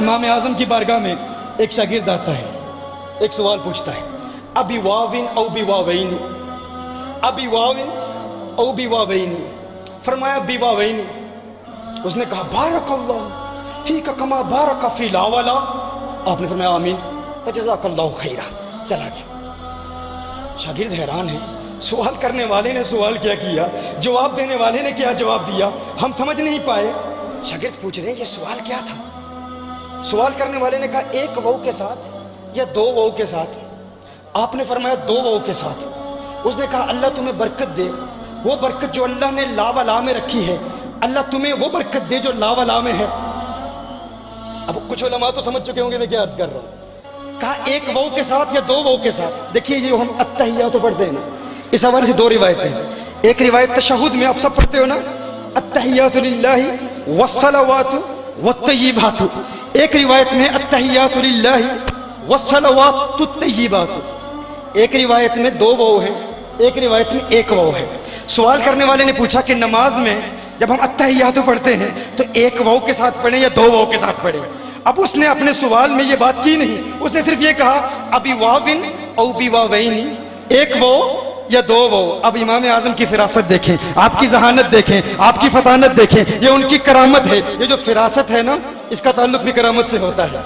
امام اعظم کی بارگاہ میں ایک شاگرد آتا ہے، ایک سوال پوچھتا ہے، ابی واوین او بی واوین، ابی واوین او بی واوین، فرمایا بی واوین۔ اس نے کہا بارک اللہ فیک کما بارک فی لا ولا، آپ نے فرمایا آمین جزاک اللہ خیرہ، چلا گیا۔ شاگرد حیران ہے، سوال کرنے والے نے سوال کیا کیا، جواب دینے والے نے کیا جواب دیا، ہم سمجھ نہیں پائے۔ شاگرد پوچھ رہے ہیں یہ سوال کیا تھا؟ سوال کرنے والے نے کہا ایک وو کے ساتھ یا دو وو کے ساتھ؟ آپ نے فرمایا دو وو کے ساتھ۔ اس نے کہا اللہ تمہیں برکت دے، وہ برکت جو اللہ نے لا ولا میں رکھی ہے، اللہ تمہیں وہ برکت دے جو لا ولا میں ہے۔ اب کچھ علماء تو سمجھ چکے ہوں گے میں کیا عرض کر رہا ہوں۔ کہا ایک وو کے ساتھ یا دو وو کے ساتھ؟ دیکھیے جو ہم التحیات پڑھتے ہیں نا، اس حوالے سے دو روایتیں، ایک روایت تشہد میں آپ سب پڑھتے ہو نا، التحیات للہ والصلوات والطیبات، ایک روایت میں التحیات للہ والصلوات الطیبات، ایک روایت میں دو وو ہیں، ایک روایت میں ایک وو ہے۔ سوال کرنے والے نے پوچھا کہ نماز میں جب ہم التحیات پڑھتے ہیں تو ایک وو کے ساتھ پڑھیں یا دو وو کے ساتھ پڑھیں؟ اب اس نے اپنے سوال میں یہ بات کی نہیں، اس نے صرف یہ کہا ابی واوین او بی واوین، ایک وو یا دو وو۔ اب امام اعظم کی فراست دیکھیں، آپ کی ذہانت دیکھیں، آپ کی فطانت دیکھیں، یہ ان کی کرامت ہے۔ یہ جو فراست ہے نا، اس کا تعلق بھی کرامت سے ہوتا ہے،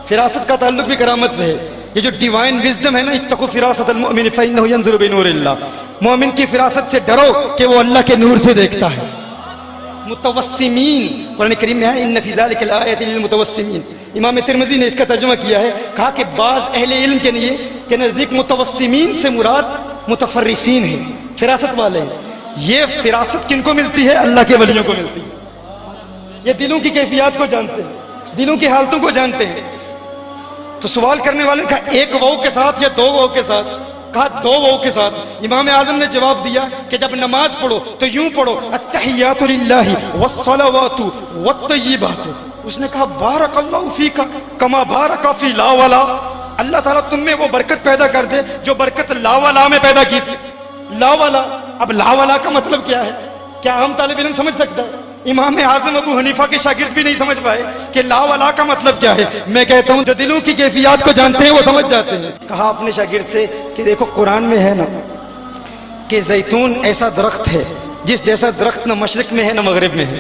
فراست کا تعلق بھی کرامت سے ہے۔ یہ جو ڈیوائن وزڈم ہے نا، اتقوا فراست المؤمن فانه ينظر بنور اللہ، مومن کی فراست سے ڈرو کہ وہ اللہ کے نور سے دیکھتا ہے۔ متوسمین، قرآن کریم میں ہے ان فی ذلک الآیات للمتوسمین۔ امام ترمذی نے اس کا ترجمہ کیا ہے، کہا کہ بعض اہل علم کے نزدیک متوسمین سے مراد متفرسین ہیں، فراست والے ہیں۔ یہ فراست کن کو ملتی ہے؟ اللہ کے ولیوں کو ملتی ہے۔ یہ دلوں کی کیفیات کو جانتے ہیں، دلوں کی حالتوں کو جانتے ہیں۔ تو سوال کرنے والے نے کہا ایک وو کے ساتھ یا دو وو کے ساتھ؟ کہا دو وو کے ساتھ۔ امام اعظم نے جواب دیا کہ جب نماز پڑھو تو یوں پڑھو التحیات للہ والصلوات والطیبات۔ اس نے کہا بارک اللہ فیک کما بارک فی لا ولا، اللہ تعالیٰ تم میں وہ برکت پیدا کر دے جو برکت لا ولا میں پیدا کی تھی۔ لا ولا، اب لا ولا کا مطلب کیا ہے؟ کیا عام طالب علم سمجھ سکتا ہے؟ امام اعظم ابو حنیفہ کے شاگرد بھی نہیں سمجھ پائے کہ لا ولا کا مطلب کیا ہے۔ میں کہتا ہوں جو دلوں کی کیفیات کو جانتے ہیں وہ سمجھ جاتے ہیں۔ کہا اپنے شاگرد سے کہ دیکھو قرآن میں ہے نا کہ زیتون ایسا درخت ہے جس جیسا درخت نہ مشرق میں ہے نہ مغرب میں ہے۔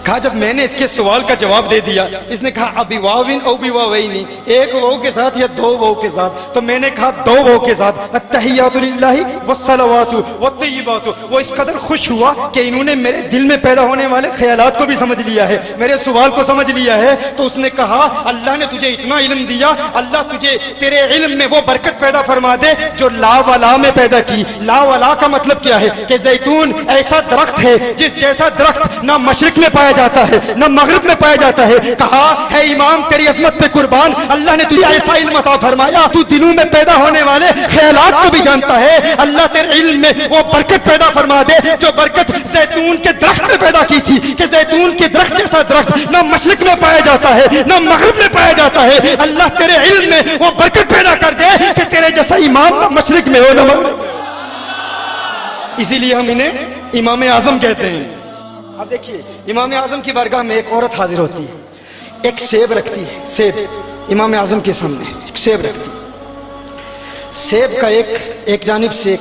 کہا جب میں نے اس کے سوال کا جواب دے دیا، اس نے کہا ابی واوین او بی واوین، ایک وو کے ساتھ یا دو وو کے ساتھ؟ تو میں نے کہا دو وو کے ساتھ، التحیات للہ والصلوات والطیبات۔ وہ اس قدر خوش ہوا کہ انہوں نے میرے دل میں پیدا ہونے والے خیالات کو بھی سمجھ لیا ہے، میرے سوال کو سمجھ لیا ہے۔ تو اس نے کہا اللہ نے تجھے اتنا علم دیا، اللہ تجھے تیرے علم میں وہ برکت پیدا فرما دے جو لا ولا میں پیدا کی۔ لا ولا کا مطلب کیا ہے؟ کہ زیتون ایسا درخت ہے جس جیسا درخت نہ مشرق میں پایا جاتا ہے نہ مغرب میں پایا جاتا ہے۔ کہا ہے امام تیری عظمت پہ قربان، اللہ نے تجھے ایسا علم عطا فرمایا، تو دلوں میں پیدا ہونے والے خیالات کو بھی جانتا ہے۔ اللہ تیرے علم میں وہ برکت پیدا فرما دے جو برکت زیتون کے درخت میں پیدا کی تھی، کہ زیتون کے درخت جیسا درخت نہ مشرق میں پایا جاتا ہے نہ مغرب میں پایا جاتا ہے۔ اللہ تیرے علم میں وہ برکت پیدا کر دے کہ تیرے جیسا امام نہ مشرق میں ہو نہ مغرب میں۔ اسی لیے ہم انہیں امام اعظم کہتے ہیں۔ اب دیکھیے امام اعظم کی بارگاہ میں ایک عورت حاضر ہوتی ہے، ایک سیب رکھتی ہے، سیب امام اعظم کے سامنے ایک سیب رکھتی ہے۔ سیب کا ایک جانب سے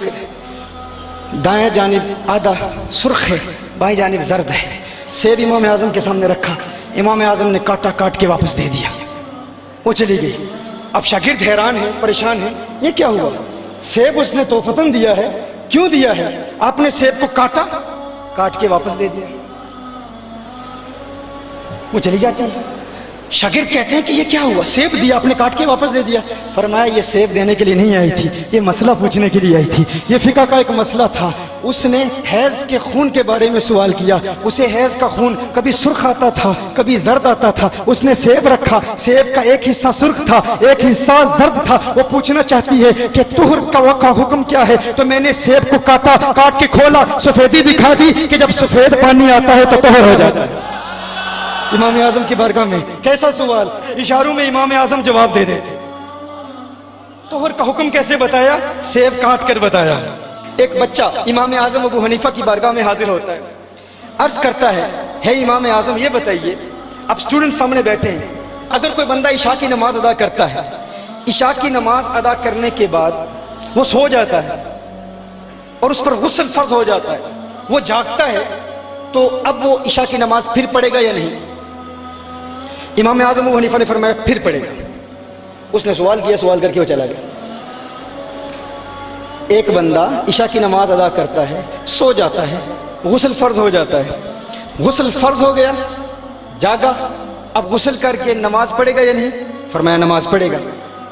دائیں جانب آدھا سرخ ہے، بائیں جانب زرد ہے۔ سیب امام اعظم کے سامنے رکھا، امام اعظم نے کاٹا کاٹ کے واپس دے دیا، وہ چلی گئی۔ اب شاگرد حیران ہے، پریشان ہے، یہ کیا ہوا؟ سیب اس نے تحفتاً دیا ہے، کیوں دیا ہے؟ آپ نے سیب کو کاٹ کے واپس دے دیا، وہ چلی جاتی ہے۔ شاگرد کہتے ہیں کہ یہ کیا ہوا؟ سیب دیا آپ نے کاٹ کے واپس دے دیا۔ فرمایا یہ سیب دینے کے لیے نہیں آئی تھی، یہ مسئلہ پوچھنے کے لیے آئی تھی، یہ فقہ کا ایک مسئلہ تھا۔ اس نے حیض کے خون کے بارے میں سوال کیا، اسے حیض کا خون کبھی سرخ آتا تھا کبھی زرد آتا تھا، اس نے سیب رکھا، سیب کا ایک حصہ سرخ تھا ایک حصہ زرد تھا، وہ پوچھنا چاہتی ہے کہ طہر کا حکم کیا ہے؟ تو میں نے سیب کو کاٹ کے کھولا، سفیدی دکھا دی کہ جب سفید پانی آتا ہے تو طہر ہو جاتا ہے۔ امام اعظم کی بارگاہ میں کیسا سوال، اشاروں میں امام اعظم جواب دے دیتے۔ طہر کا حکم کیسے بتایا؟ سیب کاٹ کر بتایا۔ ایک بچہ امام اعظم ابو حنیفہ کی بارگاہ میں حاضر ہوتا ہے، عرض کرتا ہے امام اعظم یہ بتائیے، اب اسٹوڈنٹ سامنے بیٹھے ہیں، اگر کوئی بندہ عشاء کی نماز ادا کرتا ہے، عشاء کی نماز ادا کرنے کے بعد وہ سو جاتا ہے اور اس پر غسل فرض ہو جاتا ہے، وہ جاگتا ہے، تو اب وہ عشاء کی نماز پھر پڑھے گا یا نہیں؟ امام اعظم ابو حنیفہ نے فرمایا پھر پڑھے گا۔ اس نے سوال کیا، سوال کر کے وہ چلا گیا۔ ایک بندہ عشاء کی نماز ادا کرتا ہے، سو جاتا ہے، غسل فرض ہو جاتا ہے، غسل فرض ہو گیا، جاگا، اب غسل کر کے نماز پڑھے گا یا نہیں؟ فرمایا نماز پڑھے گا۔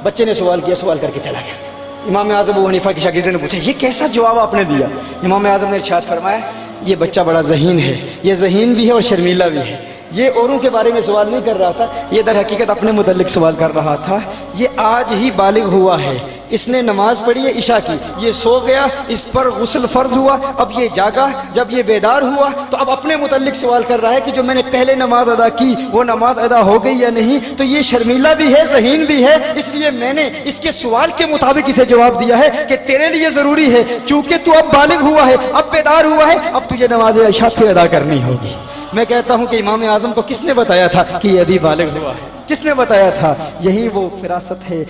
بچے نے سوال کیا، سوال کر کے چلا گیا۔ امام اعظم ابو حنیفہ کے شاگردوں نے پوچھا یہ کیسا جواب آپ نے دیا؟ امام اعظم نے ارشاد فرمایا یہ بچہ بڑا ذہین ہے، یہ ذہین بھی ہے اور شرمیلہ بھی ہے، یہ اوروں کے بارے میں سوال نہیں کر رہا تھا، یہ در حقیقت اپنے متعلق سوال کر رہا تھا۔ یہ آج ہی بالغ ہوا ہے، اس نے نماز پڑھی ہے عشاء کی، یہ سو گیا، اس پر غسل فرض ہوا، اب یہ جاگا، جب یہ بیدار ہوا تو اب اپنے متعلق سوال کر رہا ہے کہ جو میں نے پہلے نماز ادا کی وہ نماز ادا ہو گئی یا نہیں؟ تو یہ شرمیلہ بھی ہے، ذہین بھی ہے، اس لیے میں نے اس کے سوال کے مطابق اسے جواب دیا ہے کہ تیرے لیے ضروری ہے، چونکہ تو اب بالغ ہوا ہے، اب بیدار ہوا ہے، اب تجھے نماز عشاء پھر ادا کرنی ہوگی۔ میں کہتا ہوں کہ امام اعظم کو کس نے بتایا تھا کہ یہ ابھی بالغ ہوا ہے؟ کس نے بتایا تھا؟ یہی وہ فراست ہے